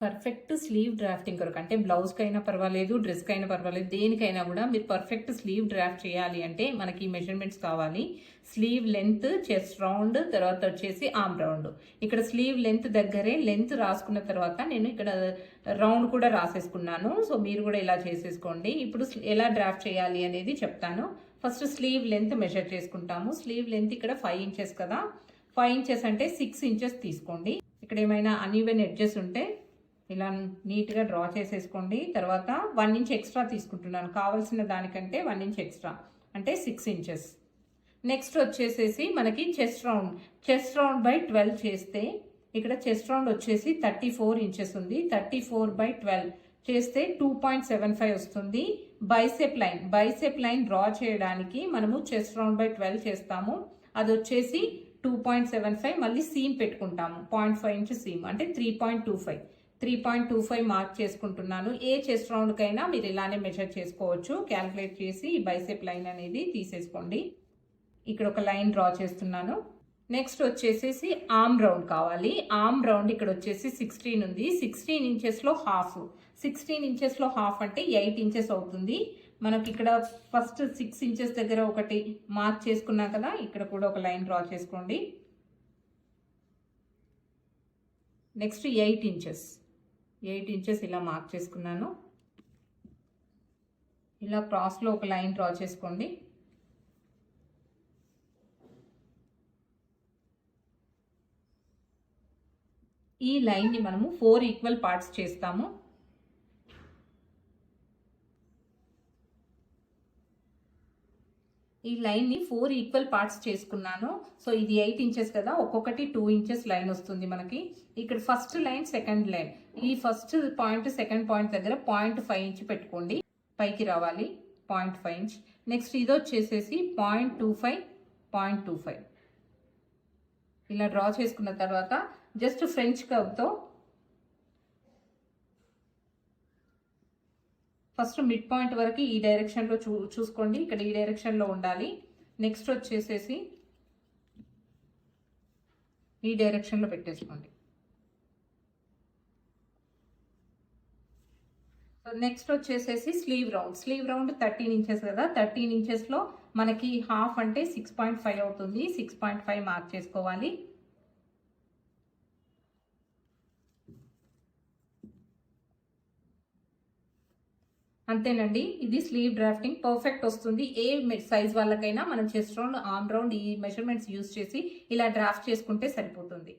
Perfect slew drafting కొరకు అంటే బ్లౌజ్కైనా పర్వాలేదు, డ్రెస్కైనా పర్వాలేదు, దేనికైనా కూడా మీరు పర్ఫెక్ట్ స్లీవ్ డ్రాఫ్ట్ చేయాలి అంటే మనకి మెజర్మెంట్స్ కావాలి. స్లీవ్ లెంత్, చెస్ట్ రౌండ్, తర్వాత వచ్చేసి ఆర్మ్ రౌండ్. ఇక్కడ స్లీవ్ లెంత్ దగ్గరే లెంత్ రాసుకున్న తర్వాత నేను ఇక్కడ రౌండ్ కూడా రాసేసుకున్నాను. సో మీరు కూడా ఇలా చేసేసుకోండి. ఇప్పుడు ఎలా డ్రాఫ్ట్ చేయాలి అనేది చెప్తాను. ఫస్ట్ స్లీవ్ లెంత్ మెజర్ చేసుకుంటాము. స్లీవ్ లెంత్ ఇక్కడ 5 ఇంచెస్ కదా, 5 ఇంచెస్ అంటే 6 ఇంచెస్ తీసుకోండి. ఇక్కడ ఏమైనా అన్ఈవెన్ ఎడ్జెస్ ఉంటే ఇలా నీట్గా డ్రా చేసేసుకోండి. తర్వాత 1 ఇంచ్ ఎక్స్ట్రా తీసుకుంటున్నాను, కావాల్సిన దానికంటే 1 ఇంచ్ ఎక్స్ట్రా అంటే 6 ఇంచెస్. నెక్స్ట్ వచ్చేసేసి మనకి చెస్ట్ రౌండ్ బై 12 చేస్తే ఇక్కడ చెస్ట్ రౌండ్ వచ్చేసి 34 ఇంచెస్ ఉంది. 34/12 చేస్తే 2.75 వస్తుంది. బైసెప్ లైన్ డ్రా చేయడానికి మనము చెస్ట్ రౌండ్ బై 12 చేస్తాము. అది వచ్చేసి 2.75. మళ్ళీ సీమ్ పెట్టుకుంటాము, 0.5 ఇంచ్ సీమ్ అంటే 3.25 మార్క్ చేసుకుంటున్నాను. ఏ చెస్ట్ రౌండ్కైనా మీరు ఇలానే మెజర్ చేసుకోవచ్చు. క్యాలిక్యులేట్ చేసి ఈ బైసెప్ లైన్ అనేది తీసేసుకోండి. ఇక్కడ ఒక లైన్ డ్రా చేస్తున్నాను. నెక్స్ట్ వచ్చేసేసి ఆర్మ్ రౌండ్ కావాలి. ఆర్మ్ రౌండ్ ఇక్కడ వచ్చేసి 16 ఉంది. 16 ఇంచెస్లో హాఫ్. 16 ఇంచెస్లో హాఫ్ అంటే 8 ఇంచెస్ అవుతుంది. మనకి ఇక్కడ ఫస్ట్ 6 ఇంచెస్ దగ్గర ఒకటి మార్క్ చేసుకున్నాం కదా, ఇక్కడ కూడా ఒక లైన్ డ్రా చేసుకోండి. నెక్స్ట్ 8 ఇంచెస్ ఇలా మార్క్ చేసుకున్నాను. ఇలా క్రాస్లో ఒక లైన్ డ్రా చేసుకోండి. ఈ లైన్ని మనము 4 ఈక్వల్ పార్ట్స్ చేస్తాము. ఈ లైన్ని 4 ఈక్వల్ పార్ట్స్ చేసుకున్నాను. సో ఇది 8 ఇంచెస్ కదా, ఒక్కొక్కటి 2 ఇంచెస్ లైన్ వస్తుంది మనకి. ఇక్కడ ఫస్ట్ లైన్, సెకండ్ లైన్, ఈ ఫస్ట్ పాయింట్ సెకండ్ పాయింట్ దగ్గర 0.5 ఇంచ్ పెట్టుకోండి, పైకి రావాలి 0.5 ఇంచ్. నెక్స్ట్ ఇది వచ్చేసేసి 0.25 ఇలా డ్రా చేసుకున్న తర్వాత జస్ట్ ఫ్రెంచ్ కర్వ్తో ఫస్ట్ మిడ్ పాయింట్ వరకు ఈ డైరెక్షన్లో చూసుకోండి. ఇక్కడ ఈ డైరెక్షన్లో ఉండాలి. నెక్స్ట్ వచ్చేసేసి ఈ డైరెక్షన్లో పెట్టేసుకోండి. సో నెక్స్ట్ వచ్చేసేసి స్లీవ్ రౌండ్ 13 ఇంచెస్ కదా, 13 ఇంచెస్లో మనకి హాఫ్ అంటే 6.5 అవుతుంది. 6.5 మార్క్ చేసుకోవాలి. అంతేనండి, ఇది స్లీవ్ డ్రాఫ్టింగ్ పర్ఫెక్ట్ వస్తుంది. ఏ సైజ్ వాళ్ళకైనా మనం చెస్ట్ రౌండ్, ఆర్మ్ రౌండ్ ఈ మెజర్మెంట్స్ యూజ్ చేసి ఇలా డ్రాఫ్ట్ చేసుకుంటే సరిపోతుంది.